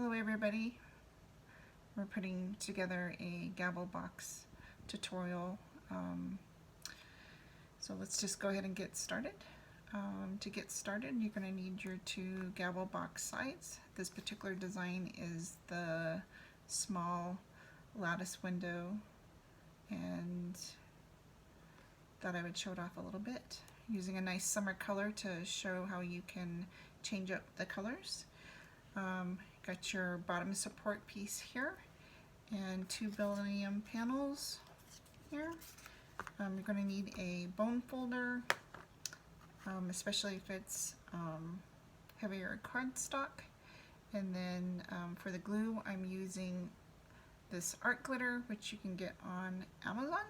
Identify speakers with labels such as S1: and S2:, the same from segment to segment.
S1: Hello everybody, we're putting together a gavel box tutorial. So let's just go ahead and get started. To get started, you're going to need your two gavel box sides. This particular design is the small lattice window, and thought I would show it off a little bit using a nice summer color to show how you can change up the colors. Got your bottom support piece here and two beryllium panels here. You're going to need a bone folder, especially if it's heavier cardstock. And then for the glue, I'm using this art glitter, which you can get on Amazon.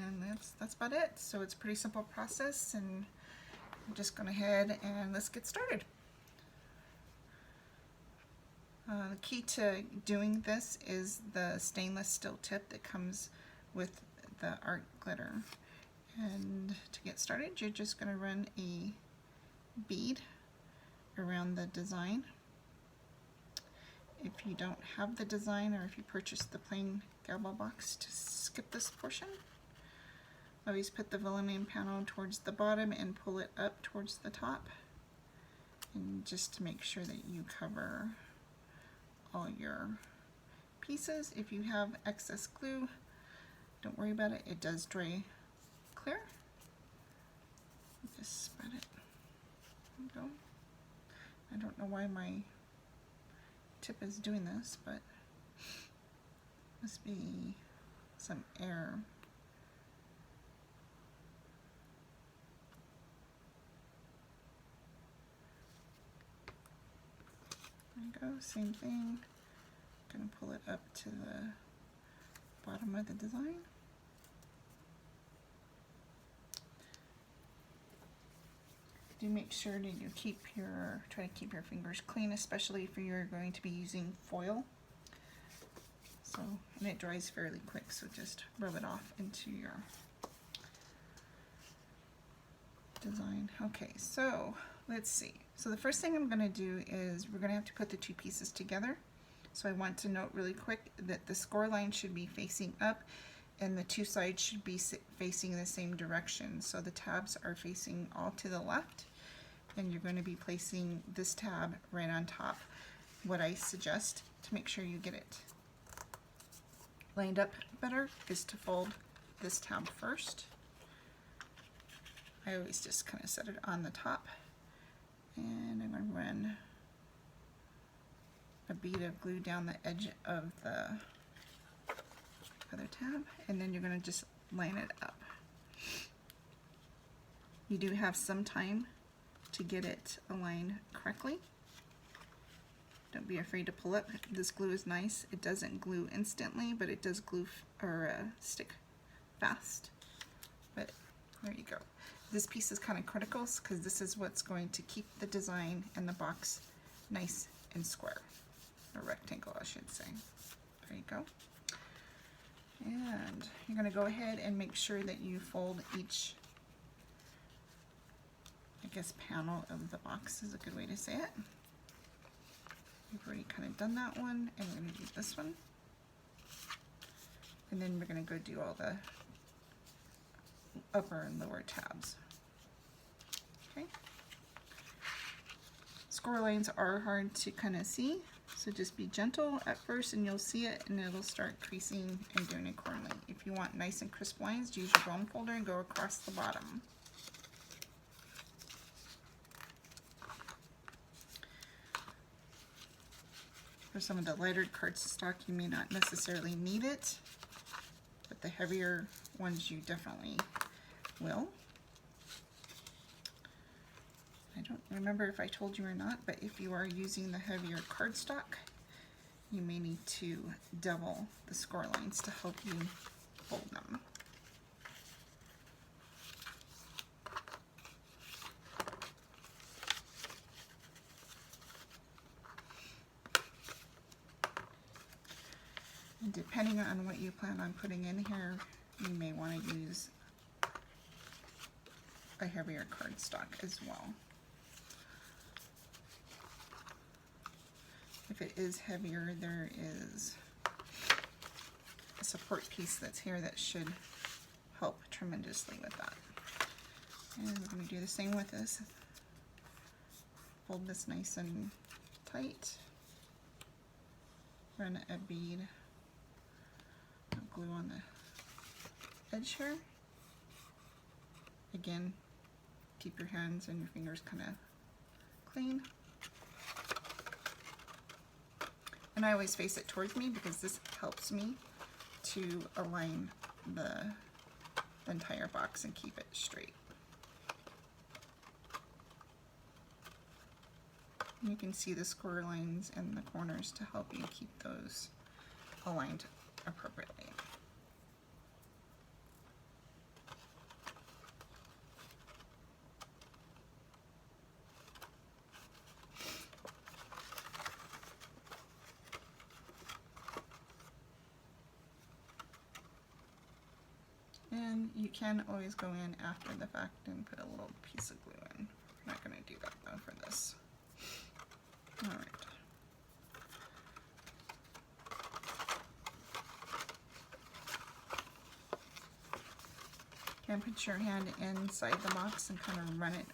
S1: And that's about it. So it's a pretty simple process, and I'm just going ahead and let's get started. The key to doing this is the stainless steel tip that comes with the art glitter. And to get started, you're just going to run a bead around the design. If you don't have the design, or if you purchase the plain gavel box, just skip this portion. Always put the beryllium panel towards the bottom and pull it up towards the top, and just to make sure that you cover all your pieces. If you have excess glue, don't worry about it, it does dry clear. Just spread it. There we go. I don't know why my tip is doing this, but must be some air. There you go, same thing. Gonna pull it up to the bottom of the design. Do make sure that you try to keep your fingers clean, especially if you're going to be using foil. So, and it dries fairly quick, so just rub it off into your design. Okay, so let's see. So the first thing I'm going to do is we're going to have to put the two pieces together. So I want to note really quick that the score line should be facing up and the two sides should be facing the same direction. So the tabs are facing all to the left, and you're going to be placing this tab right on top. What I suggest to make sure you get it lined up better is to fold this tab first. I always just kind of set it on the top, and I'm going to run a bead of glue down the edge of the other tab, and then you're going to just line it up. You do have some time to get it aligned correctly. Don't be afraid to pull it. This glue is nice. It doesn't glue instantly, but it does glue or stick fast. But there you go. This piece is kind of critical because this is what's going to keep the design and the box nice and square, or rectangle I should say. There you go. And you're going to go ahead and make sure that you fold each, I guess, panel of the box is a good way to say it. We've already kind of done that one, and we're going to do this one. And then we're going to go do all the upper and lower tabs. Okay. Score lines are hard to kind of see, so just be gentle at first and you'll see it, and it'll start creasing and doing accordingly. If you want nice and crisp lines, use your bone folder and go across the bottom. For some of the lighter cardstock, you may not necessarily need it, but the heavier ones you definitely will. I don't remember if I told you or not, but if you are using the heavier cardstock, you may need to double the score lines to help you fold them. And depending on what you plan on putting in here, you may want to use a heavier cardstock as well. If it is heavier, there is a support piece that's here that should help tremendously with that. And we're going to do the same with this. Fold this nice and tight. Run a bead of glue on the edge here. Again, keep your hands and your fingers kind of clean. And I always face it towards me because this helps me to align the entire box and keep it straight. You can see the square lines in the corners to help you keep those aligned appropriately. And you can always go in after the fact and put a little piece of glue in. I'm not going to do that though for this. All right. You can put your hand inside the box and kind of run it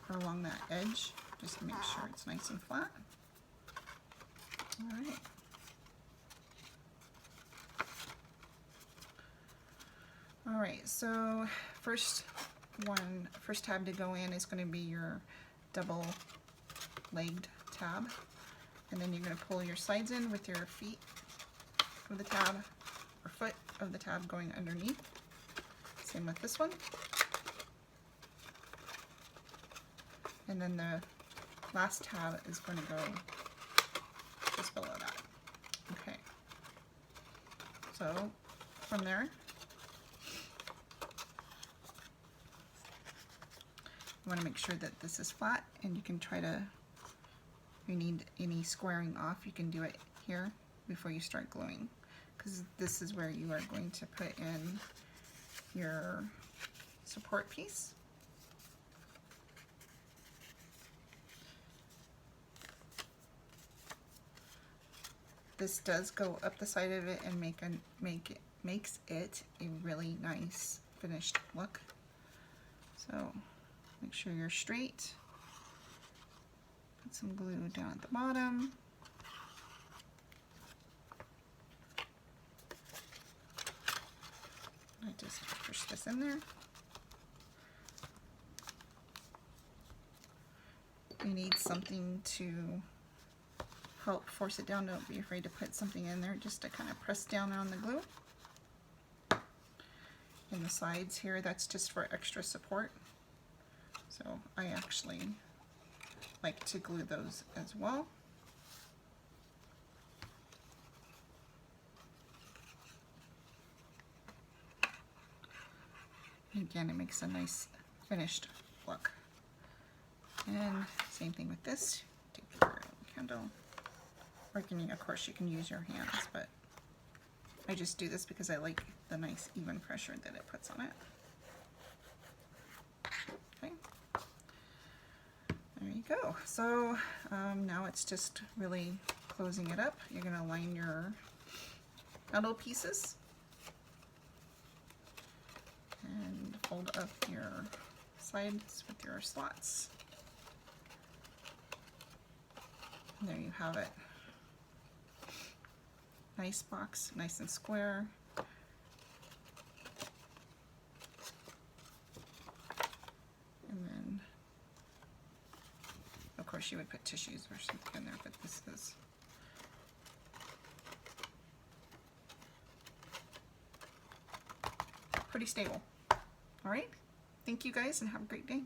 S1: along that edge just to make sure it's nice and flat. All right. All right, so first tab to go in is going to be your double-legged tab, and then you're going to pull your sides in with your feet of the tab, or foot of the tab going underneath. Same with this one. And then the last tab is going to go just below that. Okay. So from there, you want to make sure that this is flat, and you can try to, if you need any squaring off, you can do it here before you start gluing, because this is where you are going to put in your support piece. This does go up the side of it and makes it a really nice finished look. So make sure you're straight. Put some glue down at the bottom. I just push this in there. You need something to help force it down. Don't be afraid to put something in there just to kind of press down on the glue. In the sides here, that's just for extra support. So I actually like to glue those as well. Again, it makes a nice finished look. And same thing with this. Take your candle, or of course you can use your hands, but I just do this because I like the nice even pressure that it puts on it. Okay. There you go. So now it's just really closing it up. You're going to line your metal pieces and fold up your sides with your slots. And there you have it. Nice box, nice and square. And then, of course, you would put tissues or something in there, but this is pretty stable. All right, thank you guys and have a great day.